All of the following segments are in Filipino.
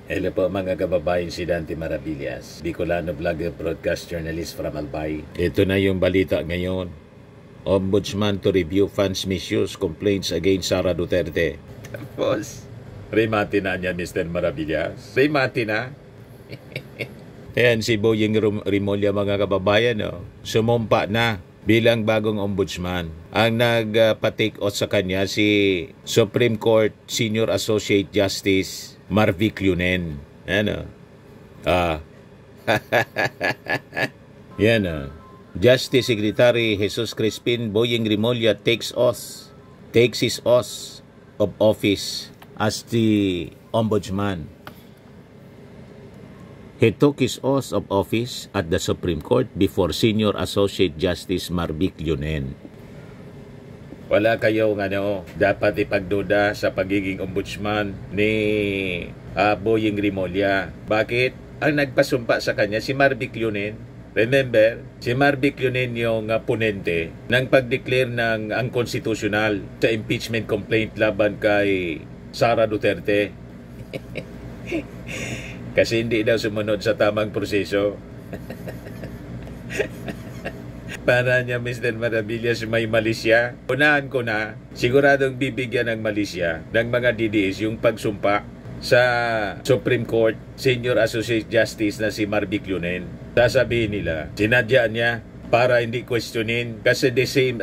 Hello po mga kababayan, si Dante Maravillas, Bicolano vlogger, broadcast journalist from Albay. Ito na yung balita ngayon. Ombudsman to review funds misuse complaints against Sara Duterte. Boss, remati na niya Mr. Maravillas. Remati na. Ayan si Boyeng Rimulya mga kababayan, sumumpa na bilang bagong ombudsman. Ang nagpa-take oath sa kanya si Supreme Court Senior Associate Justice Marvic Lunen. Yan Justice Secretary Jesus Crispin Boyeng Rimulya takes his oath of office as the ombudsman. He took his oath of office at the Supreme Court before Senior Associate Justice Marvic Lunen. Wala kayong dapat ipagduda sa pagiging ombudsman ni Boyeng Rimulya. Bakit? Ang nagpasumpa sa kanya si Marvic Lunen. Remember, si Marvic Lunen yung ponente ng pag-declare ng unconstitutional sa impeachment complaint laban kay Sara Duterte. Kasi hindi daw sumunod sa tamang proseso. Para niya Mr. Maravillas may malisya. Unahan ko na, siguradong bibigyan ng malisya ng mga DDS yung pagsumpa sa Supreme Court Senior Associate Justice na si Marvic Lunen. Sasabihin nila, sinadya niya para hindi questionin kasi the same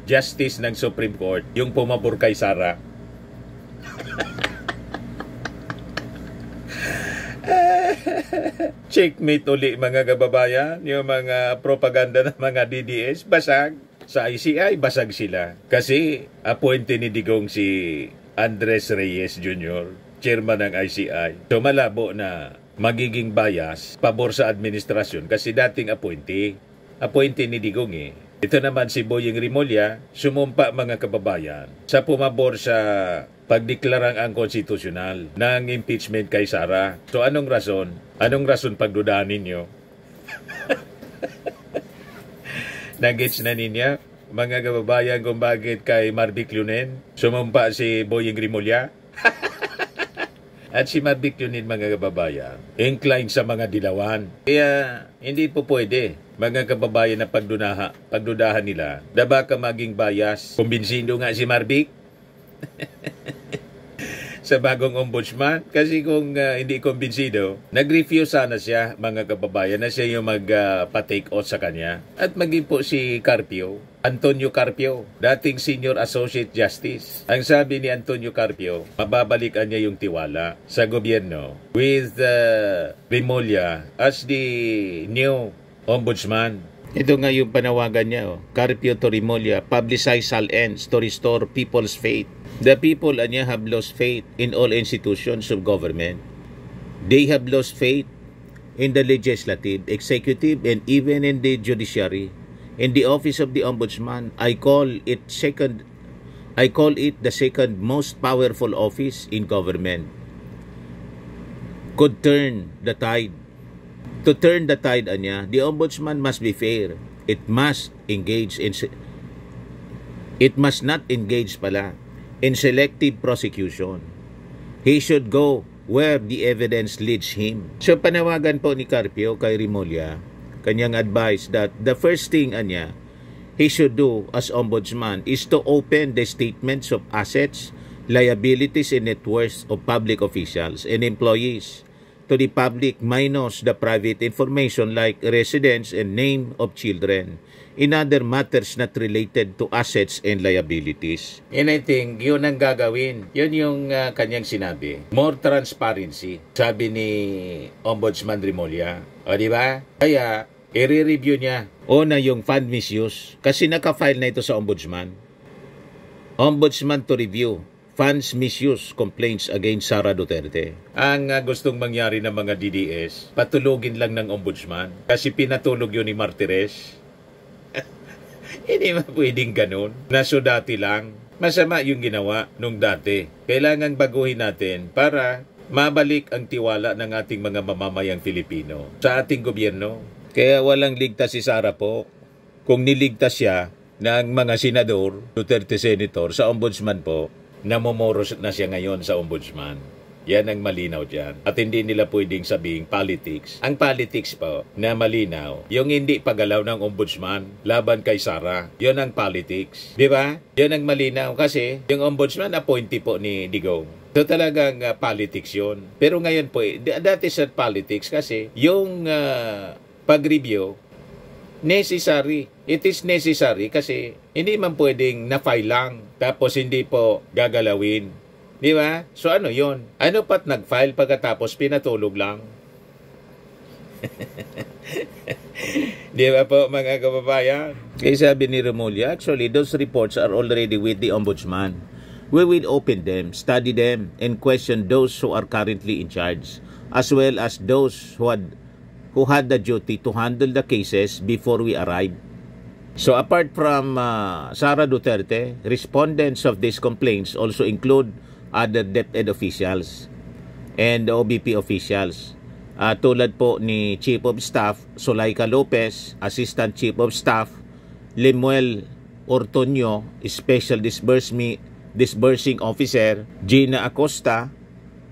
justice ng Supreme Court yung pumabor kay Sara. Checkmate uli mga kababayan, yung mga propaganda ng mga DDS, basag. Sa ICI, basag sila. Kasi appointee ni Digong si Andres Reyes Jr., chairman ng ICI. So malabo na magiging bias, pabor sa administrasyon kasi dating appointee ni Digong Ito naman si Boyeng Rimulya, sumumpa mga kababayan sa pumabor sa pagdeklarang ang konstitusyonal ng impeachment kay Sara. So anong rason? Anong rason pagdudahan ninyo? Nagets na ninyo, mga kababayan, kung bakit kay Marvic Lunen sumumpa si Boyeng Rimulya? At si Marvic Lunen, mga kababayan, inclined sa mga dilawan. Kaya hindi po pwede, mga kababayan, na pagdudahan nila na baka maging bias. Kumbinsindo nga si Marvic sa bagong ombudsman. Kasi kung hindi kumbinsido, nag-refuse sana siya, mga kababayan, na siya yung mag-take oath sa kanya. At maging po si Carpio, Antonio Carpio, dating Senior Associate Justice. Ang sabi ni Antonio Carpio, mababalikan niya yung tiwala sa gobyerno with Rimulya as the new ombudsman. Ito nga yung panawagan niya, Carpio to Rimulya, publicize all ends to restore people's faith. The people have lost faith in all institutions of government. They have lost faith in the legislative, executive, and even in the judiciary. In the office of the ombudsman, I call it the second most powerful office in government. Could turn the tide. To turn the tide, the ombudsman must be fair. It must not engage in selective prosecution. He should go where the evidence leads him. So panawagan po ni Carpio kay Rimulya, kanyang advice that the first thing he should do as ombudsman is to open the statements of assets, liabilities, and net worth of public officials and employees to the public minus the private information like residence and name of children in other matters not related to assets and liabilities. And I think yun ang gagawin. Yun yung kanyang sinabi. More transparency, sabi ni Ombudsman Rimulya. O diba? Kaya i-review niya. Una yung fund misuse. Kasi naka-file na ito sa Ombudsman. Ombudsman to review funds misuse complaints against Sara Duterte. Ang gustong mangyari ng mga DDS, patulogin lang ng ombudsman. Kasi pinatulog yun ni Martires. Hindi ba pwedeng ganun? Naso dati lang. Masama yung ginawa nung dati. Kailangan baguhin natin para mabalik ang tiwala ng ating mga mamamayang Filipino sa ating gobyerno. Kaya walang ligtas si Sara po. Kung niligtas siya ng mga senador, Duterte Senator, sa ombudsman po, namomoros na siya ngayon sa ombudsman. Yan ang malinaw dyan. At hindi nila pwedeng sabing politics. Ang politics po na malinaw, yung hindi paggalaw ng ombudsman laban kay Sara. Yun ang politics. Di ba? Yun ang malinaw kasi yung ombudsman appointee po ni Digong. So talagang politics yun. Pero ngayon po, that is not politics kasi yung pag-review, necessary. It is necessary kasi hindi man pwedeng na-file lang tapos hindi po gagalawin. Di ba? So ano yon? Ano pat nag-file pagkatapos pinatulog lang? Di ba po mga kababayan? Kaya sabi ni Remulla, actually those reports are already with the ombudsman. We will open them, study them, and question those who are currently in charge, as well as those who had the duty to handle the cases before we arrived. So apart from Sara Duterte, respondents of these complaints also include other DepEd officials and OBP officials. Tulad po ni Chief of Staff Zulaika Lopez, Assistant Chief of Staff Lemuel Ortonio, Special Disbursing Officer Gina Acosta,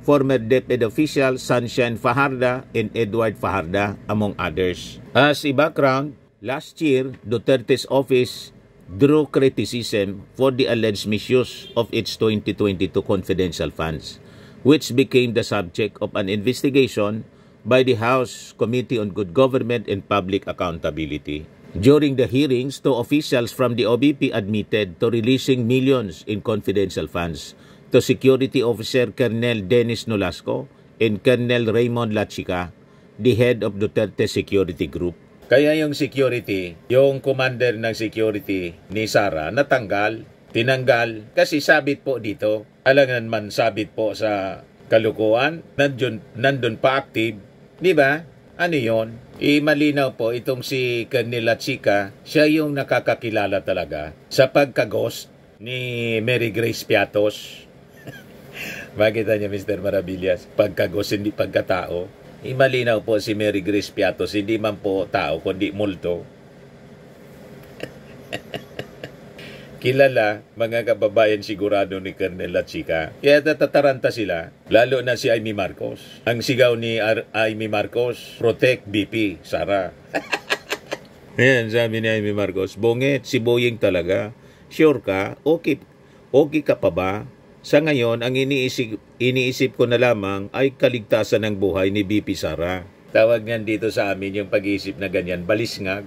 former DepEd official Sunshine Fajarda and Edward Fajarda, among others. As a background, last year, Duterte's office drew criticism for the alleged misuse of its 2022 confidential funds, which became the subject of an investigation by the House Committee on Good Government and Public Accountability. During the hearings, two officials from the OBP admitted to releasing millions in confidential funds to Security Officer Colonel Dennis Nolasco and Colonel Raymond Lachica, the head of Duterte Security Group. Kaya yung security, yung commander ng security ni Sara, tinanggal, kasi sabit po dito. Alangan man sabit po sa kalukuhan, nandun pa active, di ba? Ano yon? Malinaw po, itong si Colonel Lachica, siya yung nakakakilala talaga sa pagka-ghost ni Mary Grace Piatos. Makita niya, Mr. Maravillas, pagka-ghost, hindi pagkatao. Malinaw po si Mary Grace Piatos, hindi man po tao, kundi multo. Kilala, mga kababayan sigurado ni Colonel Lachica. Kaya tataranta sila, lalo na si Amy Marcos. Ang sigaw ni Amy Marcos, protect BP, Sara. Ayan, sabi ni Amy Marcos, bungit, si Boying talaga. Sure ka? Okay ka pa ba? Sa ngayon, ang iniisip ko na lamang ay kaligtasan ng buhay ni BP Sara. Tawag niyan dito sa amin yung pag-iisip na ganyan, balisngag.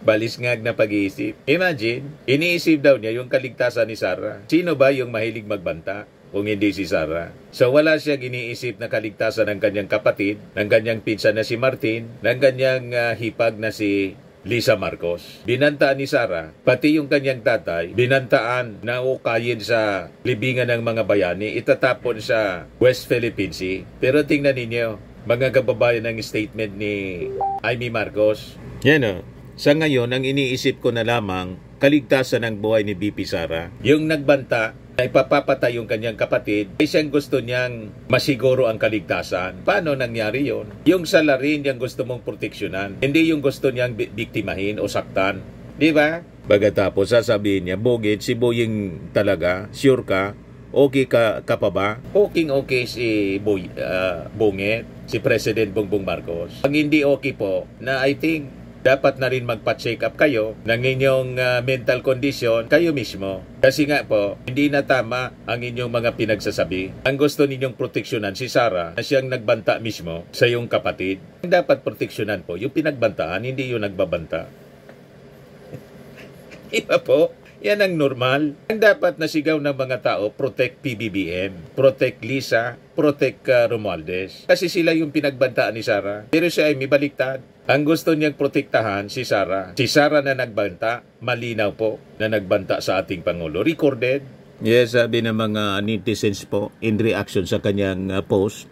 Balisngag na pag-iisip. Imagine, iniisip daw niya yung kaligtasan ni Sara. Sino ba yung mahilig magbanta kung hindi si Sara? So wala siya iniisip na kaligtasan ng kanyang kapatid, ng kanyang pinsan na si Martin, ng kanyang hipag na si Lisa Marcos. Binantaan ni Sara, pati yung kanyang tatay, binantaan na ukayin sa libingan ng mga bayani, itatapon sa West Philippine Sea. Pero tingnan ninyo, mga kababayan ng statement ni Amy Marcos. Yan o. Sa ngayon, ang iniisip ko na lamang, kaligtasan ng buhay ni BP Sara. Yung nagbanta, na ipapapatay yung kanyang kapatid, ay siyang gusto niyang masiguro ang kaligtasan. Paano nangyari yon? Yung salarin niyang gusto mong proteksyonan, hindi yung gusto niyang biktimahin o saktan. Di ba? Pagkatapos sasabihin niya, bugit, si Boying talaga, sure ka? Okay ka pa ba? Okay si Bungit, si President Bongbong Marcos. Ang hindi okay po, na I think, dapat na rin magpa-check up kayo ng inyong mental condition kayo mismo. Kasi nga po, hindi na tama ang inyong mga pinagsasabi. Ang gusto ninyong proteksyonan si Sara na siyang nagbanta mismo sa iyong kapatid. Ang dapat proteksyonan po, yung pinagbantaan, hindi yung nagbabanta. Iba po, yan ang normal. Ang dapat na sigaw ng mga tao, protect PBBM, protect Lisa, protect Romualdez. Kasi sila yung pinagbantaan ni Sara. Pero siya ay may baliktad. Ang gusto niyang protektahan si Sara. Si Sara na nagbanta, malinaw po na nagbanta sa ating Pangulo. Recorded. Yes, sabi ng mga netizens po in reaction sa kanyang post.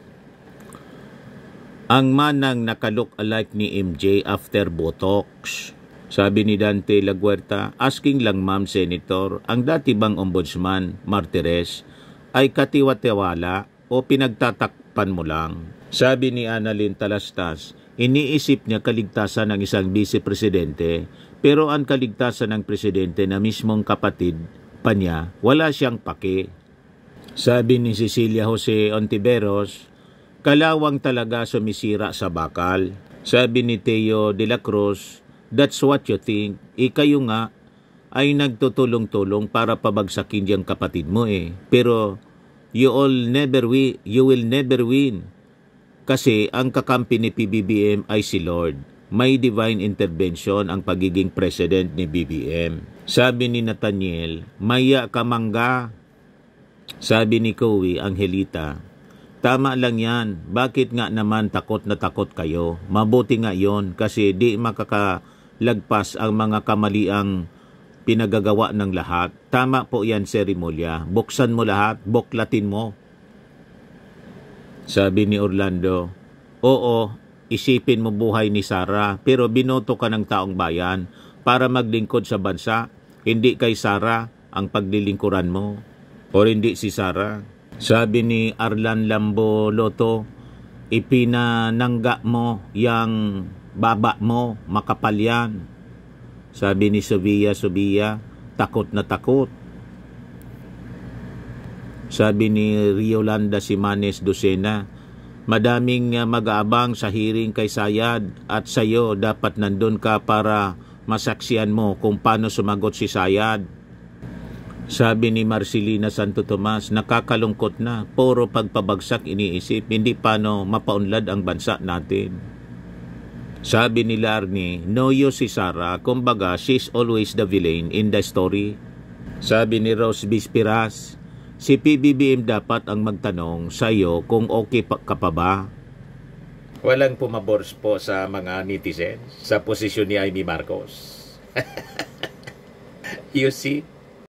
Ang manang nakalook alike ni MJ after Botox. Sabi ni Dante Laguerta, asking lang ma'am Senator, ang dati bang ombudsman, Martires, ay katiwa-tiwala o pinagtatakpan mo lang? Sabi ni Annalyn Talastas, iniisip niya kaligtasan ng isang vice-presidente, pero ang kaligtasan ng presidente na mismong kapatid pa niya, wala siyang pake. Sabi ni Cecilia Jose Ontiveros, kalawang talaga sumisira sa bakal. Sabi ni Teo de la Cruz, that's what you think. Kayo nga ay nagtutulong-tulong para pabagsakin yung kapatid mo eh. Pero you will never win. Kasi ang kakampi ni PBBM ay si Lord. May divine intervention ang pagiging president ni BBM. Sabi ni Nathaniel, maya ka mangga. Sabi ni Kowi Angelita, tama lang yan. Bakit nga naman takot na takot kayo? Mabuti nga yon kasi di makakalagpas ang mga kamaliang pinagagawa ng lahat. Tama po yan, Sir Rimulya. Buksan mo lahat, buklatin mo. Sabi ni Orlando, oo, isipin mo buhay ni Sara, pero binoto ka ng taong bayan para maglingkod sa bansa. Hindi kay Sara ang paglilingkuran mo. O hindi si Sara. Sabi ni Arlan Lambo Loto, ipinanangga mo yang baba mo, makapal yan. Sabi ni Sofia, takot na takot. Sabi ni Riolanda Simanes Docena, madaming mag-aabang sa hearing kay Sayad at sayo dapat nandun ka para masaksiyan mo kung paano sumagot si Sayad. Sabi ni Marcelina Santo Tomas, nakakalungkot na, puro pagpabagsak iniisip, hindi paano mapaunlad ang bansa natin. Sabi ni Larnie, noyo si Sara, kumbaga she's always the villain in the story. Sabi ni Rose Bispiras, si PBBM dapat ang magtanong sa'yo kung okay ka pa ba. Walang pumabors po sa mga netizens sa posisyon ni Amy Marcos. You see?